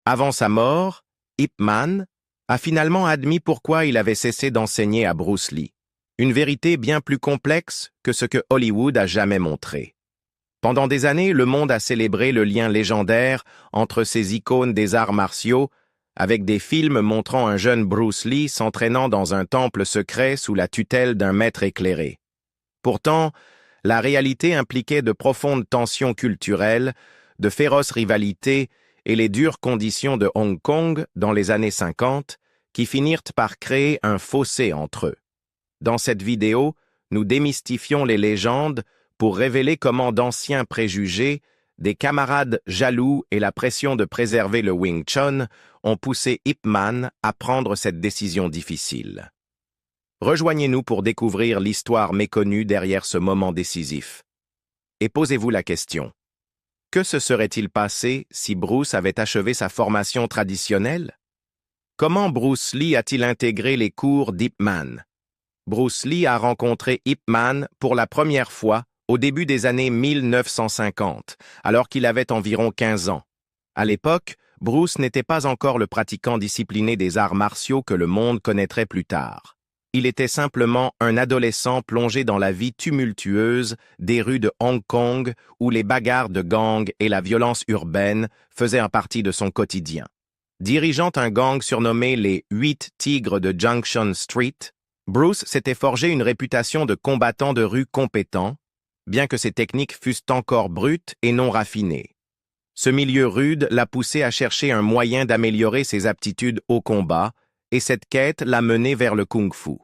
Avant sa mort, Ip Man a finalement admis pourquoi il avait cessé d'enseigner à Bruce Lee. Une vérité bien plus complexe que ce que Hollywood a jamais montré. Pendant des années, le monde a célébré le lien légendaire entre ces icônes des arts martiaux, avec des films montrant un jeune Bruce Lee s'entraînant dans un temple secret sous la tutelle d'un maître éclairé. Pourtant, la réalité impliquait de profondes tensions culturelles, de féroces rivalités et les dures conditions de Hong Kong dans les années 50 qui finirent par créer un fossé entre eux. Dans cette vidéo, nous démystifions les légendes pour révéler comment d'anciens préjugés, des camarades jaloux et la pression de préserver le Wing Chun ont poussé Ip Man à prendre cette décision difficile. Rejoignez-nous pour découvrir l'histoire méconnue derrière ce moment décisif. Et posez-vous la question. Que se serait-il passé si Bruce avait achevé sa formation traditionnelle? Comment Bruce Lee a-t-il intégré les cours d'Ip Man? Bruce Lee a rencontré Ip Man pour la première fois au début des années 1950, alors qu'il avait environ 15 ans. À l'époque, Bruce n'était pas encore le pratiquant discipliné des arts martiaux que le monde connaîtrait plus tard. Il était simplement un adolescent plongé dans la vie tumultueuse des rues de Hong Kong où les bagarres de gangs et la violence urbaine faisaient en partie de son quotidien. Dirigeant un gang surnommé les 8 Tigres de Junction Street, Bruce s'était forgé une réputation de combattant de rue compétent, bien que ses techniques fussent encore brutes et non raffinées. Ce milieu rude l'a poussé à chercher un moyen d'améliorer ses aptitudes au combat, et cette quête l'a mené vers le kung-fu.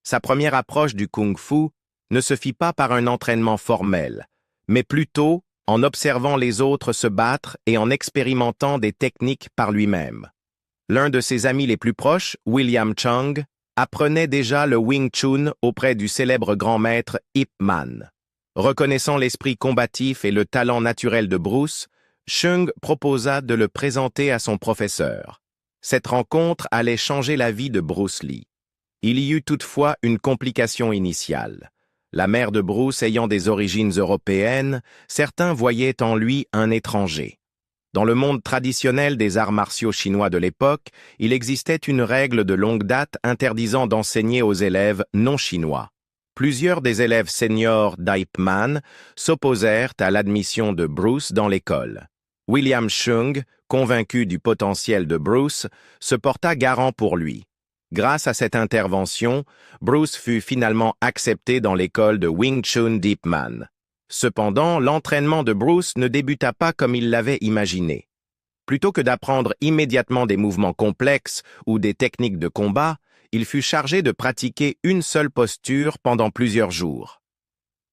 Sa première approche du kung-fu ne se fit pas par un entraînement formel, mais plutôt en observant les autres se battre et en expérimentant des techniques par lui-même. L'un de ses amis les plus proches, William Chung, apprenait déjà le Wing Chun auprès du célèbre grand maître Ip Man. Reconnaissant l'esprit combatif et le talent naturel de Bruce, Chung proposa de le présenter à son professeur. Cette rencontre allait changer la vie de Bruce Lee. Il y eut toutefois une complication initiale. La mère de Bruce ayant des origines européennes, certains voyaient en lui un étranger. Dans le monde traditionnel des arts martiaux chinois de l'époque, il existait une règle de longue date interdisant d'enseigner aux élèves non chinois. Plusieurs des élèves seniors d'Ip Man s'opposèrent à l'admission de Bruce dans l'école. William Chung, convaincu du potentiel de Bruce, se porta garant pour lui. Grâce à cette intervention, Bruce fut finalement accepté dans l'école de Wing Chun d'Ip Man. Cependant, l'entraînement de Bruce ne débuta pas comme il l'avait imaginé. Plutôt que d'apprendre immédiatement des mouvements complexes ou des techniques de combat, il fut chargé de pratiquer une seule posture pendant plusieurs jours.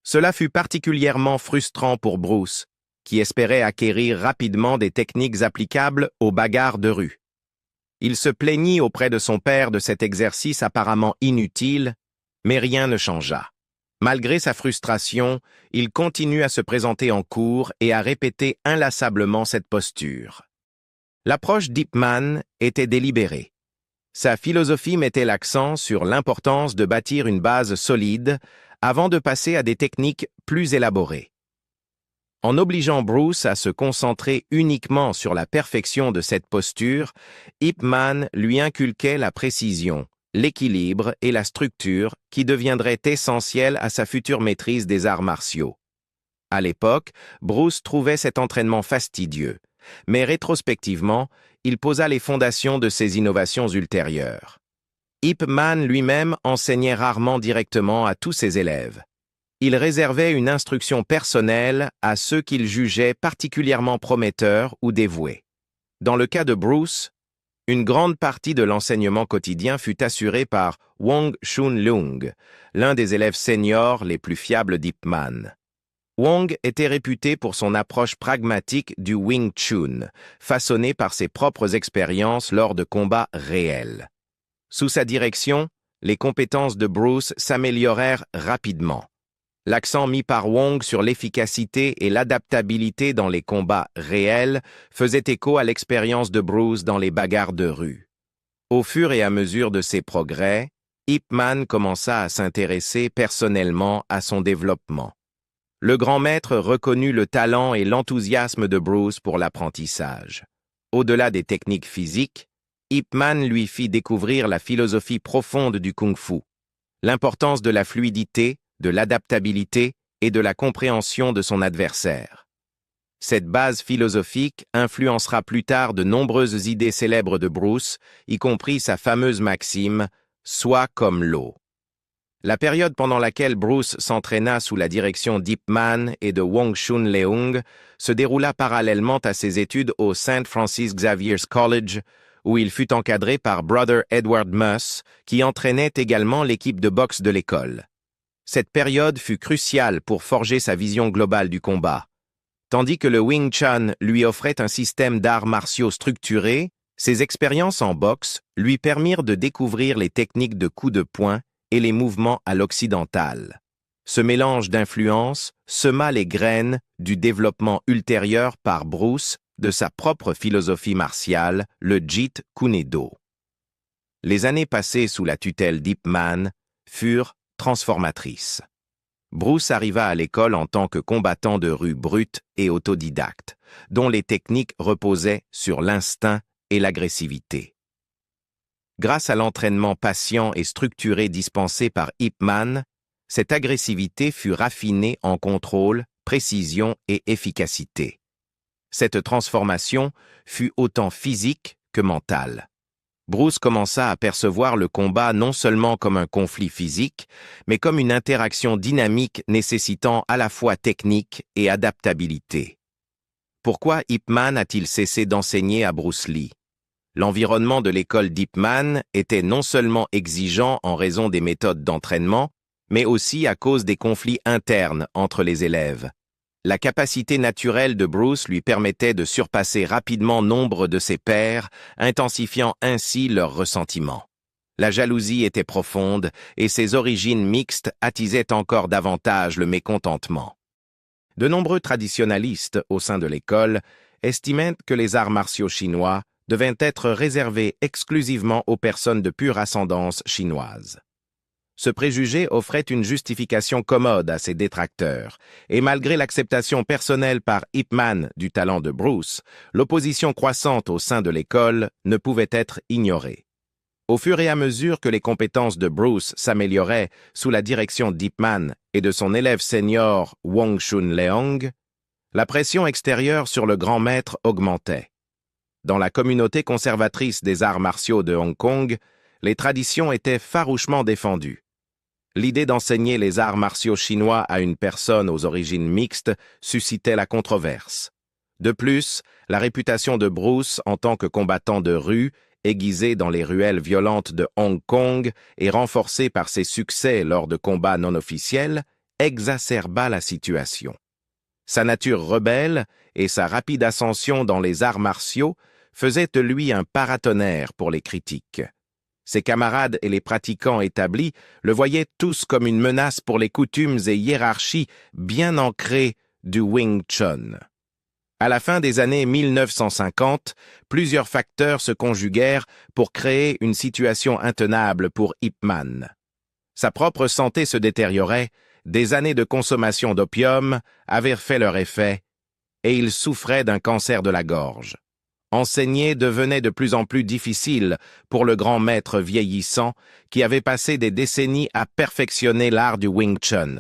Cela fut particulièrement frustrant pour Bruce, qui espérait acquérir rapidement des techniques applicables aux bagarres de rue. Il se plaignit auprès de son père de cet exercice apparemment inutile, mais rien ne changea. Malgré sa frustration, il continue à se présenter en cours et à répéter inlassablement cette posture. L'approche d'Ip Man était délibérée. Sa philosophie mettait l'accent sur l'importance de bâtir une base solide avant de passer à des techniques plus élaborées. En obligeant Bruce à se concentrer uniquement sur la perfection de cette posture, Ip Man lui inculquait la précision, l'équilibre et la structure qui deviendraient essentiels à sa future maîtrise des arts martiaux. À l'époque, Bruce trouvait cet entraînement fastidieux, mais rétrospectivement, il posa les fondations de ses innovations ultérieures. Ip Man lui-même enseignait rarement directement à tous ses élèves. Il réservait une instruction personnelle à ceux qu'il jugeait particulièrement prometteurs ou dévoués. Dans le cas de Bruce, une grande partie de l'enseignement quotidien fut assurée par Wong Chun Leung, l'un des élèves seniors les plus fiables d'Ip Man. Wong était réputé pour son approche pragmatique du Wing Chun, façonnée par ses propres expériences lors de combats réels. Sous sa direction, les compétences de Bruce s'améliorèrent rapidement. L'accent mis par Wong sur l'efficacité et l'adaptabilité dans les combats réels faisait écho à l'expérience de Bruce dans les bagarres de rue. Au fur et à mesure de ses progrès, Ip Man commença à s'intéresser personnellement à son développement. Le grand maître reconnut le talent et l'enthousiasme de Bruce pour l'apprentissage. Au-delà des techniques physiques, Ip Man lui fit découvrir la philosophie profonde du kung-fu, l'importance de la fluidité, de l'adaptabilité et de la compréhension de son adversaire. Cette base philosophique influencera plus tard de nombreuses idées célèbres de Bruce, y compris sa fameuse maxime « Sois comme l'eau ». La période pendant laquelle Bruce s'entraîna sous la direction d'Ip Man et de Wong Chun Leung se déroula parallèlement à ses études au St. Francis Xavier's College, où il fut encadré par Brother Edward Muss, qui entraînait également l'équipe de boxe de l'école. Cette période fut cruciale pour forger sa vision globale du combat. Tandis que le Wing Chun lui offrait un système d'arts martiaux structuré, ses expériences en boxe lui permirent de découvrir les techniques de coups de poing et les mouvements à l'occidental. Ce mélange d'influences sema les graines du développement ultérieur par Bruce de sa propre philosophie martiale, le Jeet Kune Do. Les années passées sous la tutelle d'Ip Man furent transformatrices. Bruce arriva à l'école en tant que combattant de rue brut et autodidacte, dont les techniques reposaient sur l'instinct et l'agressivité. Grâce à l'entraînement patient et structuré dispensé par Ip Man, cette agressivité fut raffinée en contrôle, précision et efficacité. Cette transformation fut autant physique que mentale. Bruce commença à percevoir le combat non seulement comme un conflit physique, mais comme une interaction dynamique nécessitant à la fois technique et adaptabilité. Pourquoi Ip Man a-t-il cessé d'enseigner à Bruce Lee? L'environnement de l'école d'Ip Man était non seulement exigeant en raison des méthodes d'entraînement, mais aussi à cause des conflits internes entre les élèves. La capacité naturelle de Bruce lui permettait de surpasser rapidement nombre de ses pairs, intensifiant ainsi leurs ressentiments. La jalousie était profonde et ses origines mixtes attisaient encore davantage le mécontentement. De nombreux traditionalistes au sein de l'école estimaient que les arts martiaux chinois devaient être réservés exclusivement aux personnes de pure ascendance chinoise. Ce préjugé offrait une justification commode à ses détracteurs, et malgré l'acceptation personnelle par Ip Man du talent de Bruce, l'opposition croissante au sein de l'école ne pouvait être ignorée. Au fur et à mesure que les compétences de Bruce s'amélioraient sous la direction d'Ip Man et de son élève senior Wong Chun Leung, la pression extérieure sur le grand maître augmentait. Dans la communauté conservatrice des arts martiaux de Hong Kong, les traditions étaient farouchement défendues. L'idée d'enseigner les arts martiaux chinois à une personne aux origines mixtes suscitait la controverse. De plus, la réputation de Bruce en tant que combattant de rue, aiguisé dans les ruelles violentes de Hong Kong et renforcé par ses succès lors de combats non officiels, exacerba la situation. Sa nature rebelle et sa rapide ascension dans les arts martiaux faisaient de lui un paratonnerre pour les critiques. Ses camarades et les pratiquants établis le voyaient tous comme une menace pour les coutumes et hiérarchies bien ancrées du Wing Chun. À la fin des années 1950, plusieurs facteurs se conjuguèrent pour créer une situation intenable pour Ip Man. Sa propre santé se détériorait, des années de consommation d'opium avaient fait leur effet, et il souffrait d'un cancer de la gorge. Enseigner devenait de plus en plus difficile pour le grand maître vieillissant qui avait passé des décennies à perfectionner l'art du Wing Chun.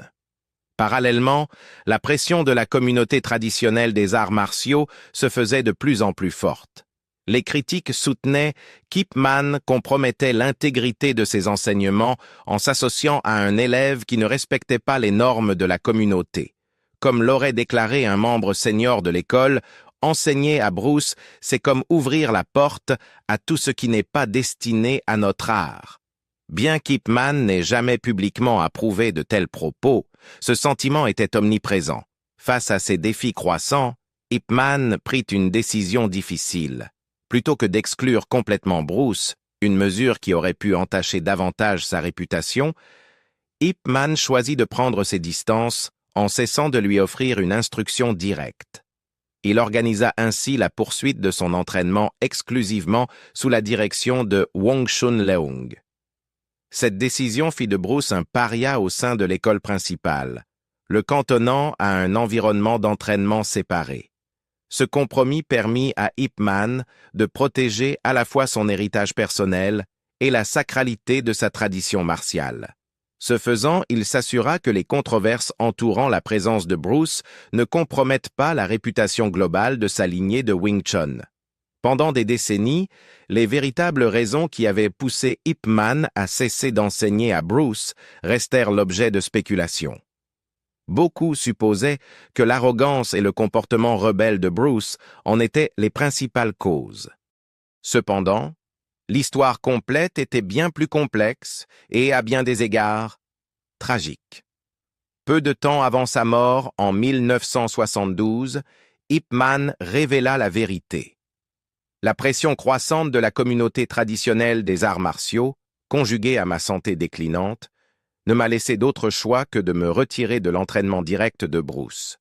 Parallèlement, la pression de la communauté traditionnelle des arts martiaux se faisait de plus en plus forte. Les critiques soutenaient qu'Ip Man compromettait l'intégrité de ses enseignements en s'associant à un élève qui ne respectait pas les normes de la communauté. Comme l'aurait déclaré un membre senior de l'école, enseigner à Bruce, c'est comme ouvrir la porte à tout ce qui n'est pas destiné à notre art. Bien qu'Ip Man n'ait jamais publiquement approuvé de tels propos, ce sentiment était omniprésent. Face à ces défis croissants, Ip Man prit une décision difficile. Plutôt que d'exclure complètement Bruce, une mesure qui aurait pu entacher davantage sa réputation, Ip Man choisit de prendre ses distances en cessant de lui offrir une instruction directe. Il organisa ainsi la poursuite de son entraînement exclusivement sous la direction de Wong Chun Leung. Cette décision fit de Bruce un paria au sein de l'école principale, le cantonnant à un environnement d'entraînement séparé. Ce compromis permit à Ip Man de protéger à la fois son héritage personnel et la sacralité de sa tradition martiale. Ce faisant, il s'assura que les controverses entourant la présence de Bruce ne compromettent pas la réputation globale de sa lignée de Wing Chun. Pendant des décennies, les véritables raisons qui avaient poussé Ip Man à cesser d'enseigner à Bruce restèrent l'objet de spéculations. Beaucoup supposaient que l'arrogance et le comportement rebelle de Bruce en étaient les principales causes. Cependant, l'histoire complète était bien plus complexe et, à bien des égards, tragique. Peu de temps avant sa mort, en 1972, Ip Man révéla la vérité. La pression croissante de la communauté traditionnelle des arts martiaux, conjuguée à ma santé déclinante, ne m'a laissé d'autre choix que de me retirer de l'entraînement direct de Bruce.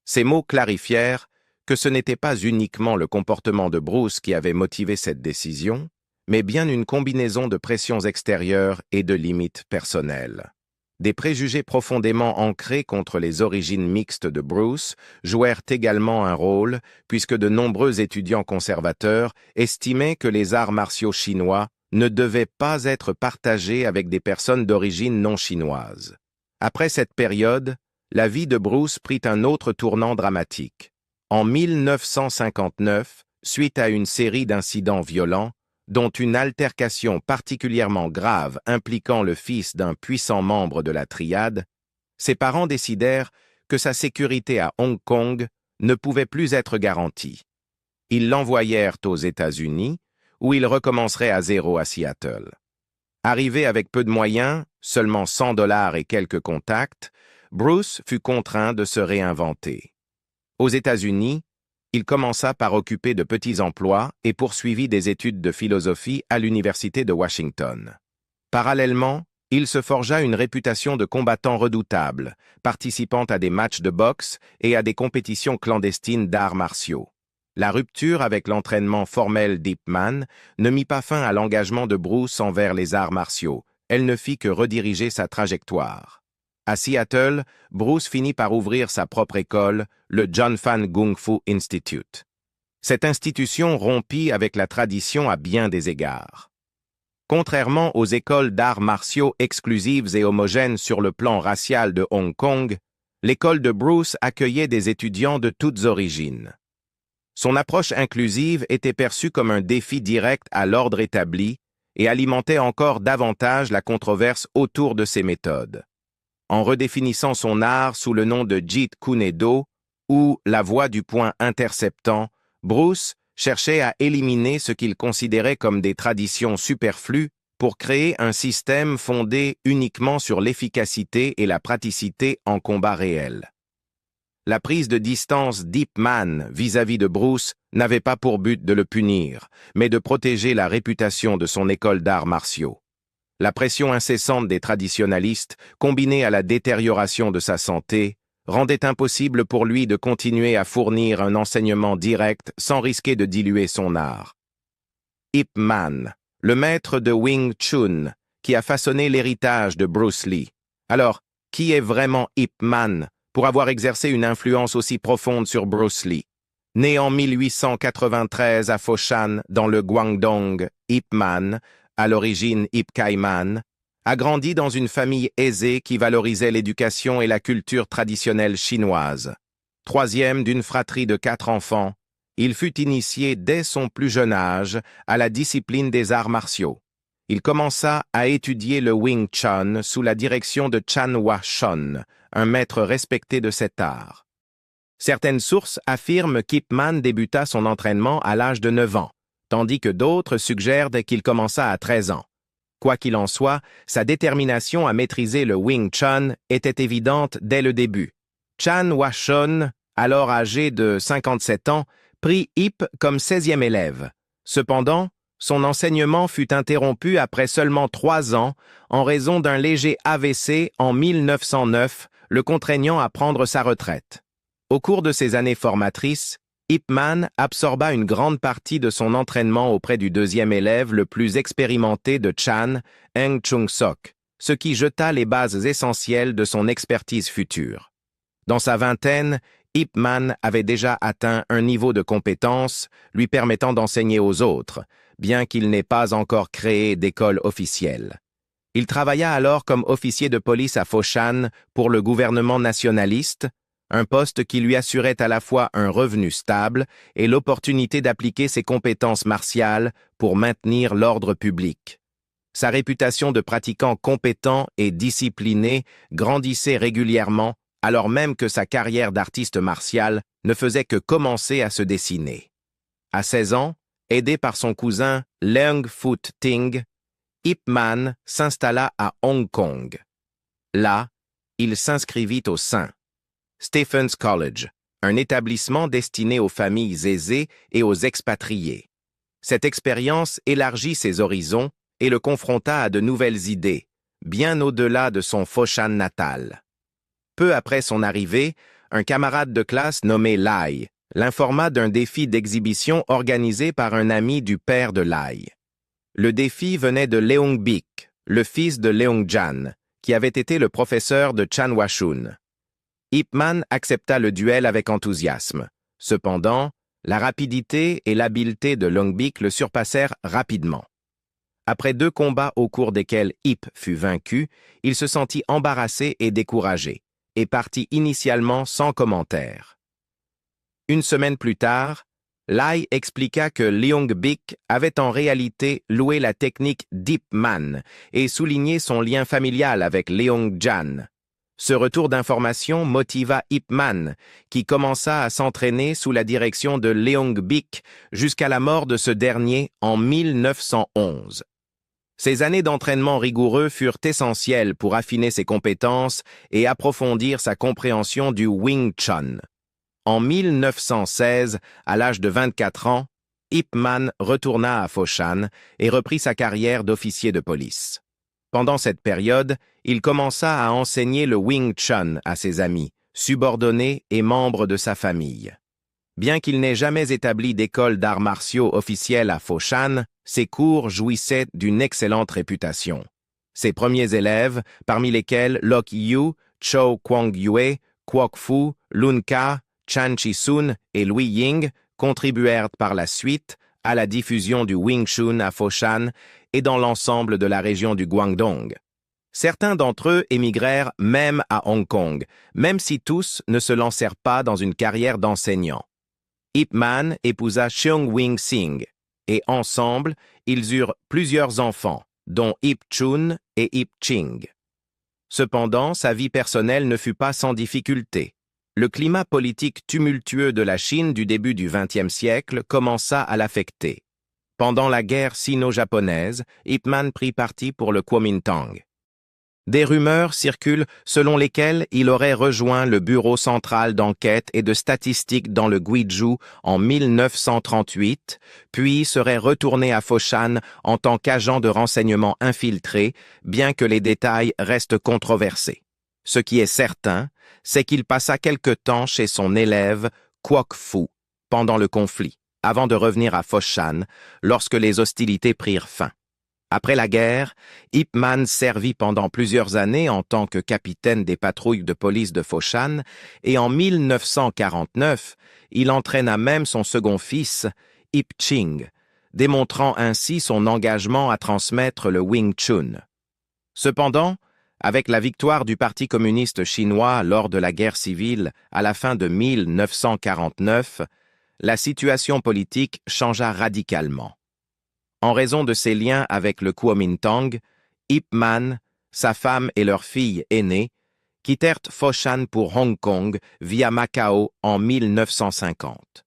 Ces mots clarifièrent que ce n'était pas uniquement le comportement de Bruce qui avait motivé cette décision, mais bien une combinaison de pressions extérieures et de limites personnelles. Des préjugés profondément ancrés contre les origines mixtes de Bruce jouèrent également un rôle, puisque de nombreux étudiants conservateurs estimaient que les arts martiaux chinois ne devaient pas être partagés avec des personnes d'origine non chinoise. Après cette période, la vie de Bruce prit un autre tournant dramatique. En 1959, suite à une série d'incidents violents, dont une altercation particulièrement grave impliquant le fils d'un puissant membre de la triade, ses parents décidèrent que sa sécurité à Hong Kong ne pouvait plus être garantie. Ils l'envoyèrent aux États-Unis, où il recommencerait à zéro à Seattle. Arrivé avec peu de moyens, seulement $100 et quelques contacts, Bruce fut contraint de se réinventer. Aux États-Unis, il commença par occuper de petits emplois et poursuivit des études de philosophie à l'Université de Washington. Parallèlement, il se forgea une réputation de combattant redoutable, participant à des matchs de boxe et à des compétitions clandestines d'arts martiaux. La rupture avec l'entraînement formel d'Ip Man ne mit pas fin à l'engagement de Bruce envers les arts martiaux, elle ne fit que rediriger sa trajectoire. À Seattle, Bruce finit par ouvrir sa propre école, le John Fan Kung Fu Institute. Cette institution rompit avec la tradition à bien des égards. Contrairement aux écoles d'arts martiaux exclusives et homogènes sur le plan racial de Hong Kong, l'école de Bruce accueillait des étudiants de toutes origines. Son approche inclusive était perçue comme un défi direct à l'ordre établi et alimentait encore davantage la controverse autour de ses méthodes. En redéfinissant son art sous le nom de Jeet Kune Do, ou la voie du point interceptant, Bruce cherchait à éliminer ce qu'il considérait comme des traditions superflues pour créer un système fondé uniquement sur l'efficacité et la praticité en combat réel. La prise de distance d'Ip Man vis-à-vis de Bruce n'avait pas pour but de le punir, mais de protéger la réputation de son école d'arts martiaux. La pression incessante des traditionalistes, combinée à la détérioration de sa santé, rendait impossible pour lui de continuer à fournir un enseignement direct sans risquer de diluer son art. Ip Man, le maître de Wing Chun, qui a façonné l'héritage de Bruce Lee. Alors, qui est vraiment Ip Man pour avoir exercé une influence aussi profonde sur Bruce Lee? Né en 1893 à Foshan, dans le Guangdong, Ip Man, à l'origine Ip Kai Man, a grandi dans une famille aisée qui valorisait l'éducation et la culture traditionnelle chinoise. Troisième d'une fratrie de 4 enfants, il fut initié dès son plus jeune âge à la discipline des arts martiaux. Il commença à étudier le Wing Chun sous la direction de Chan Hua Shun, un maître respecté de cet art. Certaines sources affirment qu'Ip Man débuta son entraînement à l'âge de 9 ans, tandis que d'autres suggèrent qu'il commença à 13 ans. Quoi qu'il en soit, sa détermination à maîtriser le Wing Chun était évidente dès le début. Chan Hua Shun, alors âgé de 57 ans, prit Ip comme 16e élève. Cependant, son enseignement fut interrompu après seulement 3 ans en raison d'un léger AVC en 1909, le contraignant à prendre sa retraite. Au cours de ces années formatrices, Ip Man absorba une grande partie de son entraînement auprès du 2e élève le plus expérimenté de Chan, Eng Chung-sok, ce qui jeta les bases essentielles de son expertise future. Dans sa vingtaine, Ip Man avait déjà atteint un niveau de compétence lui permettant d'enseigner aux autres, bien qu'il n'ait pas encore créé d'école officielle. Il travailla alors comme officier de police à Foshan pour le gouvernement nationaliste, un poste qui lui assurait à la fois un revenu stable et l'opportunité d'appliquer ses compétences martiales pour maintenir l'ordre public. Sa réputation de pratiquant compétent et discipliné grandissait régulièrement, alors même que sa carrière d'artiste martial ne faisait que commencer à se dessiner. À 16 ans, aidé par son cousin Leung Foot Ting, Ip Man s'installa à Hong Kong. Là, il s'inscrivit au St. Stephen's College, un établissement destiné aux familles aisées et aux expatriés. Cette expérience élargit ses horizons et le confronta à de nouvelles idées, bien au-delà de son Foshan natal. Peu après son arrivée, un camarade de classe nommé Lai l'informa d'un défi d'exhibition organisé par un ami du père de Lai. Le défi venait de Leung Bik, le fils de Leung Jan, qui avait été le professeur de Chan Washun. Ip Man accepta le duel avec enthousiasme. Cependant, la rapidité et l'habileté de Leung Bik le surpassèrent rapidement. Après 2 combats au cours desquels Ip fut vaincu, il se sentit embarrassé et découragé, et partit initialement sans commentaire. Une semaine plus tard, Lai expliqua que Leung Bik avait en réalité loué la technique d'Ip Man et souligné son lien familial avec Leung Jan. Ce retour d'information motiva Ip Man, qui commença à s'entraîner sous la direction de Leung Bik jusqu'à la mort de ce dernier en 1911. Ces années d'entraînement rigoureux furent essentielles pour affiner ses compétences et approfondir sa compréhension du Wing Chun. En 1916, à l'âge de 24 ans, Ip Man retourna à Foshan et reprit sa carrière d'officier de police. Pendant cette période, il commença à enseigner le Wing Chun à ses amis, subordonnés et membres de sa famille. Bien qu'il n'ait jamais établi d'école d'arts martiaux officielle à Foshan, ses cours jouissaient d'une excellente réputation. Ses premiers élèves, parmi lesquels Lok Yu, Chow Kwang Yue, Kwok Fu, Lun Ka, Chan Chi-sun et Lui Ying, contribuèrent par la suite à la diffusion du Wing Chun à Foshan et dans l'ensemble de la région du Guangdong. Certains d'entre eux émigrèrent même à Hong Kong, même si tous ne se lancèrent pas dans une carrière d'enseignant. Ip Man épousa Cheung Wing Sing, et ensemble, ils eurent plusieurs enfants, dont Ip Chun et Ip Ching. Cependant, sa vie personnelle ne fut pas sans difficulté. Le climat politique tumultueux de la Chine du début du XXe siècle commença à l'affecter. Pendant la guerre sino-japonaise, Ip Man prit parti pour le Kuomintang. Des rumeurs circulent selon lesquelles il aurait rejoint le Bureau central d'enquête et de statistique dans le Guizhou en 1938, puis serait retourné à Foshan en tant qu'agent de renseignement infiltré, bien que les détails restent controversés. Ce qui est certain, c'est qu'il passa quelque temps chez son élève Kwok Fu pendant le conflit, avant de revenir à Foshan lorsque les hostilités prirent fin. Après la guerre, Ip Man servit pendant plusieurs années en tant que capitaine des patrouilles de police de Foshan et en 1949, il entraîna même son second fils, Ip Ching, démontrant ainsi son engagement à transmettre le Wing Chun. Cependant, avec la victoire du Parti communiste chinois lors de la guerre civile à la fin de 1949, la situation politique changea radicalement. En raison de ses liens avec le Kuomintang, Ip Man, sa femme et leur fille aînée quittèrent Foshan pour Hong Kong via Macao en 1950.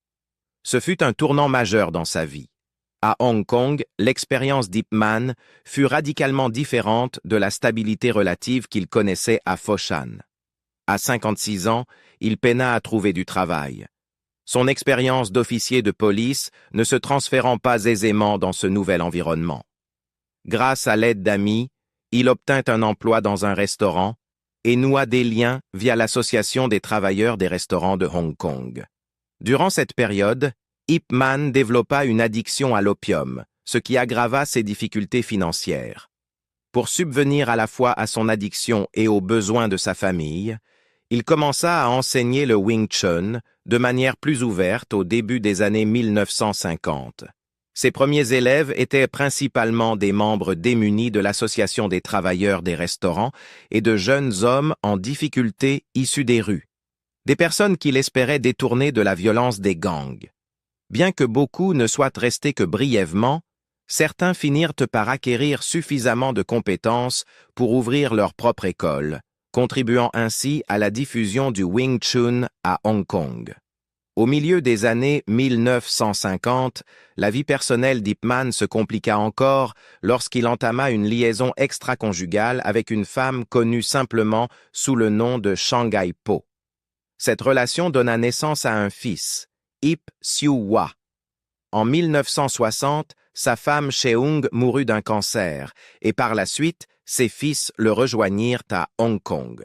Ce fut un tournant majeur dans sa vie. À Hong Kong, l'expérience d'Ip Man fut radicalement différente de la stabilité relative qu'il connaissait à Foshan. À 56 ans, il peina à trouver du travail. Son expérience d'officier de police ne se transférant pas aisément dans ce nouvel environnement. Grâce à l'aide d'amis, il obtint un emploi dans un restaurant et noua des liens via l'Association des travailleurs des restaurants de Hong Kong. Durant cette période, Ip Man développa une addiction à l'opium, ce qui aggrava ses difficultés financières. Pour subvenir à la fois à son addiction et aux besoins de sa famille, Il commença à enseigner le Wing Chun de manière plus ouverte au début des années 1950. Ses premiers élèves étaient principalement des membres démunis de l'Association des travailleurs des restaurants et de jeunes hommes en difficulté issus des rues. Des personnes qu'il espérait détourner de la violence des gangs. Bien que beaucoup ne soient restés que brièvement, certains finirent par acquérir suffisamment de compétences pour ouvrir leur propre école, contribuant ainsi à la diffusion du Wing Chun à Hong Kong. Au milieu des années 1950, la vie personnelle d'Ip Man se compliqua encore lorsqu'il entama une liaison extra-conjugale avec une femme connue simplement sous le nom de Shanghai Po. Cette relation donna naissance à un fils, Ip Siu-hwa. En 1960, sa femme Cheung mourut d'un cancer et par la suite, ses fils le rejoignirent à Hong Kong.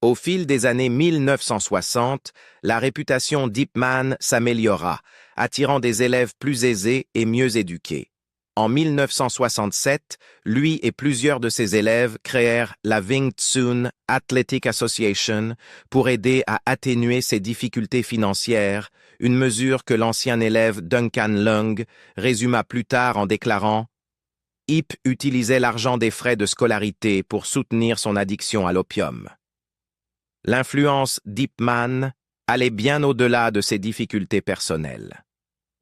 Au fil des années 1960, la réputation d'Ip Man s'améliora, attirant des élèves plus aisés et mieux éduqués. En 1967, lui et plusieurs de ses élèves créèrent la Wing Chun Athletic Association pour aider à atténuer ses difficultés financières, une mesure que l'ancien élève Duncan Leung résuma plus tard en déclarant « Ip utilisait l'argent des frais de scolarité pour soutenir son addiction à l'opium ». L'influence d'Ip Man allait bien au-delà de ses difficultés personnelles.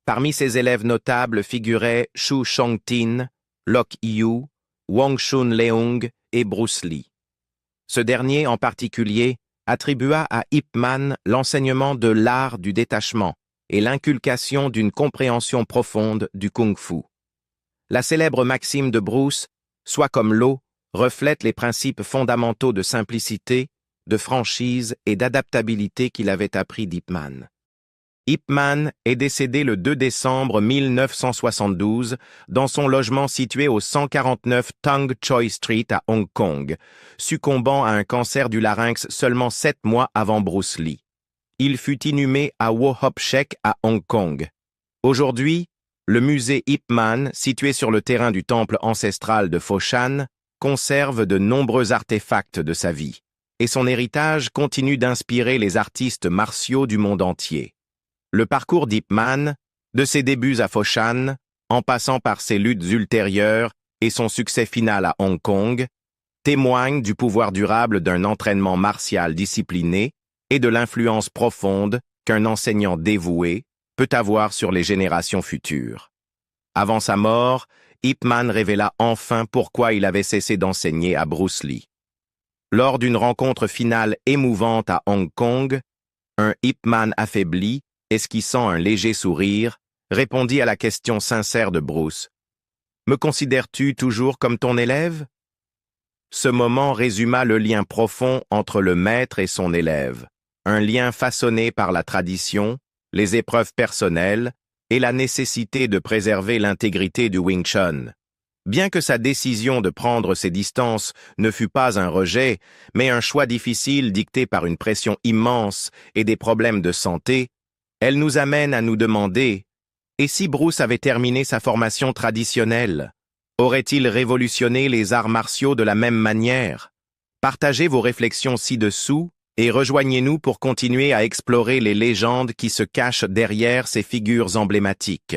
Parmi ses élèves notables figuraient Shu Shongtin, Lok Yu, Wong Shun Leung et Bruce Lee. Ce dernier, en particulier, attribua à Ip Man l'enseignement de l'art du détachement et l'inculcation d'une compréhension profonde du kung-fu. La célèbre maxime de Bruce, « Sois comme l'eau », reflète les principes fondamentaux de simplicité, de franchise et d'adaptabilité qu'il avait appris d'Ip Man. Ip Man est décédé le 2 décembre 1972 dans son logement situé au 149 Tung Choi Street à Hong Kong, succombant à un cancer du larynx seulement 7 mois avant Bruce Lee. Il fut inhumé à Wo Hop Shek à Hong Kong. Aujourd'hui, le musée Ip Man, situé sur le terrain du temple ancestral de Foshan, conserve de nombreux artefacts de sa vie, et son héritage continue d'inspirer les artistes martiaux du monde entier. Le parcours d'Ip Man, de ses débuts à Foshan, en passant par ses luttes ultérieures et son succès final à Hong Kong, témoigne du pouvoir durable d'un entraînement martial discipliné et de l'influence profonde qu'un enseignant dévoué peut avoir sur les générations futures. Avant sa mort, Ip Man révéla enfin pourquoi il avait cessé d'enseigner à Bruce Lee. Lors d'une rencontre finale émouvante à Hong Kong, un Ip Man affaibli, esquissant un léger sourire, répondit à la question sincère de Bruce. « Me considères-tu toujours comme ton élève ?» Ce moment résuma le lien profond entre le maître et son élève, un lien façonné par la tradition, les épreuves personnelles et la nécessité de préserver l'intégrité du Wing Chun. Bien que sa décision de prendre ses distances ne fût pas un rejet, mais un choix difficile dicté par une pression immense et des problèmes de santé, elle nous amène à nous demander, et si Bruce avait terminé sa formation traditionnelle, aurait-il révolutionné les arts martiaux de la même manière? Partagez vos réflexions ci-dessous et rejoignez-nous pour continuer à explorer les légendes qui se cachent derrière ces figures emblématiques.